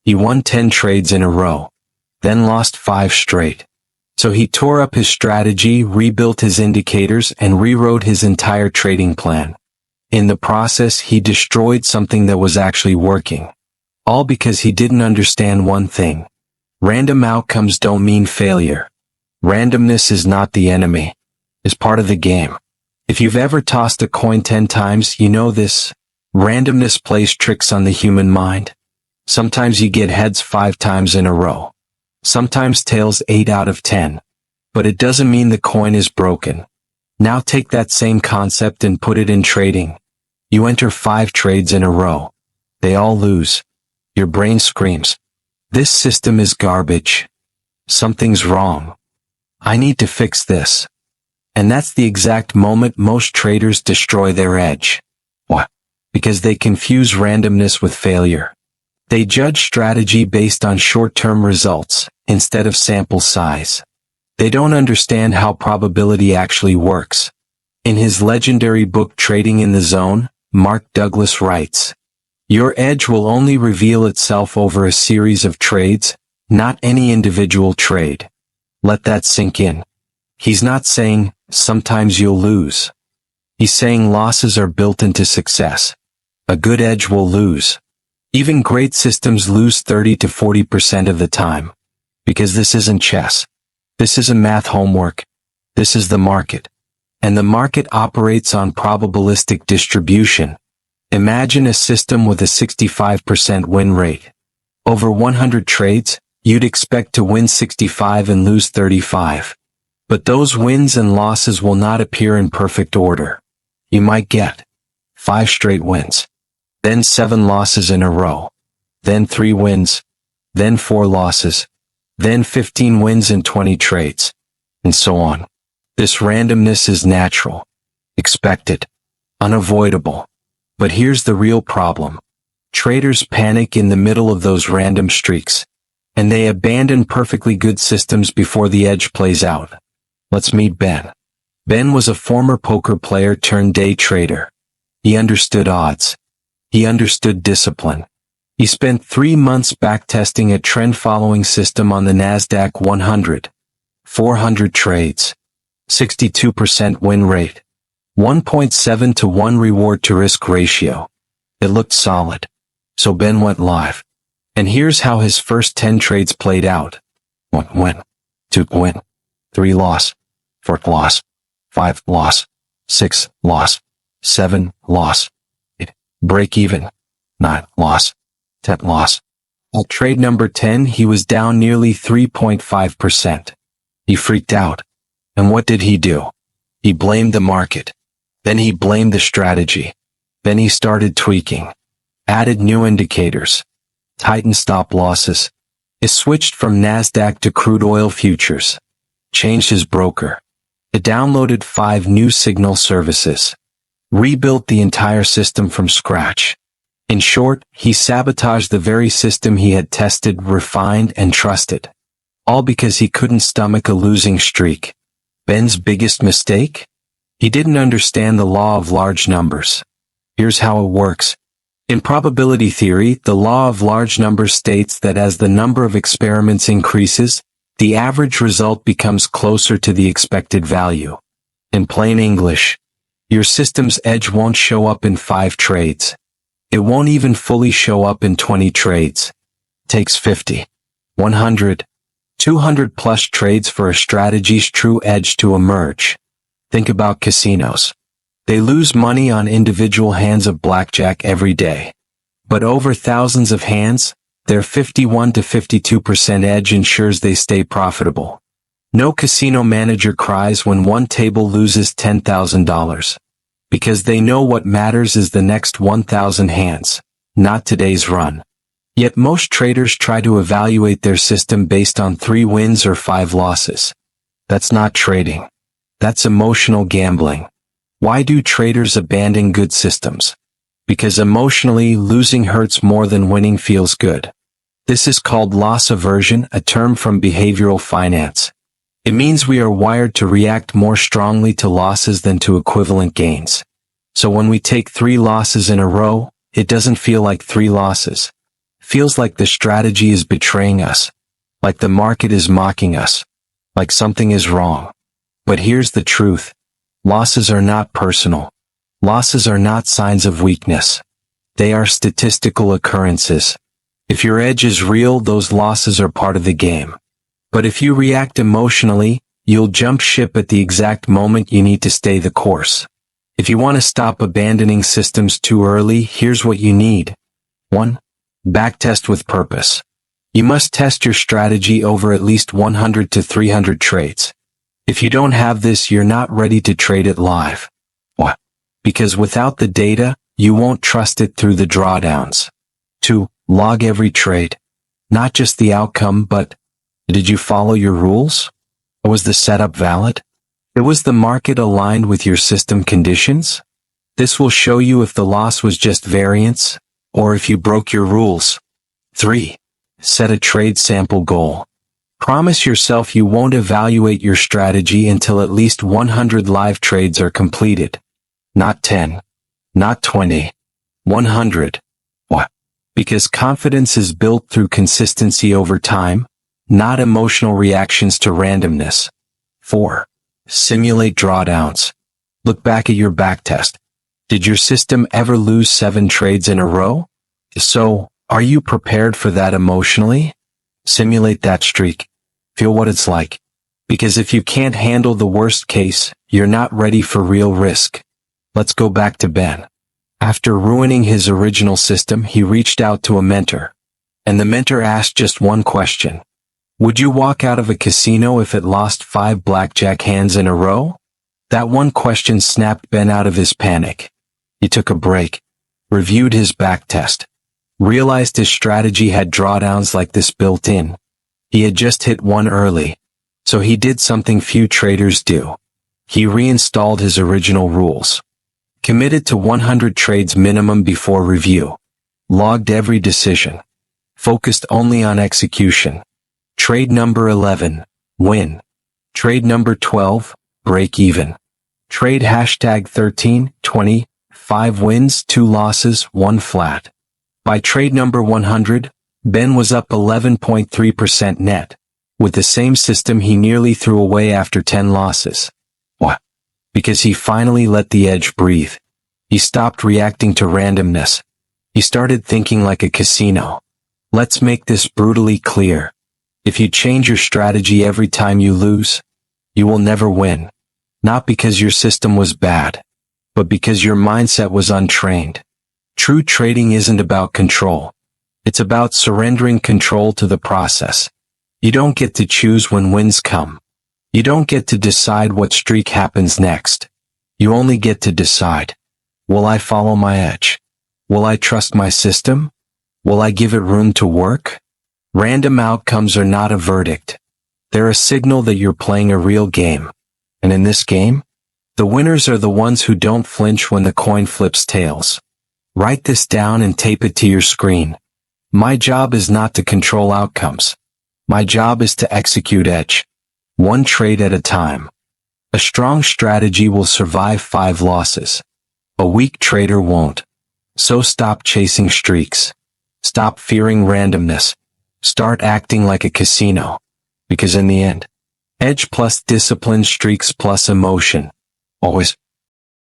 He won 10 trades in a row, then lost 5 straight. So he tore up his strategy, rebuilt his indicators, and rewrote his entire trading plan. In the process, he destroyed something that was actually working. All because he didn't understand one thing. Random outcomes don't mean failure. Randomness is not the enemy. It's part of the game. If you've ever tossed a coin 10 times, you know this. Randomness plays tricks on the human mind. Sometimes you get heads 5 times in a row. Sometimes tails 8 out of 10. But it doesn't mean the coin is broken. Now take that same concept and put it in trading. You enter 5 trades in a row. They all lose. Your brain screams, "This system is garbage. Something's wrong. I need to fix this." And that's the exact moment most traders destroy their edge. Why? Because they confuse randomness with failure. They judge strategy based on short-term results, instead of sample size. They don't understand how probability actually works. In his legendary book Trading in the Zone, Mark Douglas writes, "Your edge will only reveal itself over a series of trades, not any individual trade." Let that sink in. He's not saying, sometimes you'll lose. He's saying losses are built into success. A good edge will lose. Even great systems lose 30 to 40% of the time. Because this isn't chess. This isn't math homework. This is the market. And the market operates on probabilistic distribution. Imagine a system with a 65% win rate. Over 100 trades, you'd expect to win 65 and lose 35. But those wins and losses will not appear in perfect order. You might get 5 straight wins, then 7 losses in a row, then 3 wins, then 4 losses, then 15 wins in 20 trades, and so on. This randomness is natural, expected, unavoidable. But here's the real problem. Traders panic in the middle of those random streaks, and they abandon perfectly good systems before the edge plays out. Let's meet Ben. Ben was a former poker player turned day trader. He understood odds. He understood discipline. He spent 3 months backtesting a trend-following system on the NASDAQ 100. 400 trades. 62% win rate. 1.7 to 1 reward to risk ratio. It looked solid. So Ben went live. And here's how his first 10 trades played out. 1 win. 2 win. 3 loss. 4 loss. 5 loss. 6 loss. 7 loss. 8 break even. 9 loss. 10 loss. At trade number 10 he was down nearly 3.5%. He freaked out. And what did he do? He blamed the market. Then he blamed the strategy. Then he started tweaking. Added new indicators. Tightened stop losses. He switched from NASDAQ to crude oil futures. Changed his broker. He downloaded 5 new signal services. Rebuilt the entire system from scratch. In short, he sabotaged the very system he had tested, refined, and trusted. All because he couldn't stomach a losing streak. Ben's biggest mistake? He didn't understand the law of large numbers. Here's how it works. In probability theory, the law of large numbers states that as the number of experiments increases, the average result becomes closer to the expected value. In plain English, your system's edge won't show up in 5 trades. It won't even fully show up in 20 trades. It takes 50, 100, 200 plus trades for a strategy's true edge to emerge. Think about casinos. They lose money on individual hands of blackjack every day. But over thousands of hands, their 51 to 52% edge ensures they stay profitable. No casino manager cries when one table loses $10,000. Because they know what matters is the next 1,000 hands, not today's run. Yet most traders try to evaluate their system based on 3 wins or 5 losses. That's not trading. That's emotional gambling. Why do traders abandon good systems? Because emotionally, losing hurts more than winning feels good. This is called loss aversion, a term from behavioral finance. It means we are wired to react more strongly to losses than to equivalent gains. So when we take 3 losses in a row, it doesn't feel like 3 losses. Feels like the strategy is betraying us, like the market is mocking us, like something is wrong. But here's the truth. Losses are not personal. Losses are not signs of weakness. They are statistical occurrences. If your edge is real, those losses are part of the game. But if you react emotionally, you'll jump ship at the exact moment you need to stay the course. If you want to stop abandoning systems too early, here's what you need. 1. Backtest with purpose. You must test your strategy over at least 100 to 300 trades. If you don't have this, you're not ready to trade it live. Why? Because without the data, you won't trust it through the drawdowns. 2. Log every trade. Not just the outcome, but did you follow your rules? Was the setup valid? Was the market aligned with your system conditions? This will show you if the loss was just variance, or if you broke your rules. 3. Set a trade sample goal. Promise yourself you won't evaluate your strategy until at least 100 live trades are completed. Not 10. Not 20. 100. Why? Because confidence is built through consistency over time, not emotional reactions to randomness. 4. Simulate drawdowns. Look back at your backtest. Did your system ever lose 7 trades in a row? So, are you prepared for that emotionally? Simulate that streak. Feel what it's like. Because if you can't handle the worst case, you're not ready for real risk. Let's go back to Ben. After ruining his original system, he reached out to a mentor. And the mentor asked just one question. Would you walk out of a casino if it lost 5 blackjack hands in a row? That one question snapped Ben out of his panic. He took a break, reviewed his backtest, realized his strategy had drawdowns like this built in. He had just hit one early, so he did something few traders do. He reinstalled his original rules, committed to 100 trades minimum before review, logged every decision, focused only on execution. Trade number 11, win. Trade number 12, break even. Trade hashtag 13, 20, 5 wins, 2 losses, 1 flat. By trade number 100, Ben was up 11.3% net, with the same system he nearly threw away after 10 losses. Why? Because he finally let the edge breathe. He stopped reacting to randomness. He started thinking like a casino. Let's make this brutally clear. If you change your strategy every time you lose, you will never win. Not because your system was bad, but because your mindset was untrained. True trading isn't about control. It's about surrendering control to the process. You don't get to choose when wins come. You don't get to decide what streak happens next. You only get to decide. Will I follow my edge? Will I trust my system? Will I give it room to work? Random outcomes are not a verdict. They're a signal that you're playing a real game. And in this game, the winners are the ones who don't flinch when the coin flips tails. Write this down and tape it to your screen. My job is not to control outcomes. My job is to execute edge. One trade at a time. A strong strategy will survive 5 losses. A weak trader won't. So stop chasing streaks. Stop fearing randomness. Start acting like a casino. Because in the end, edge plus discipline, streaks plus emotion, always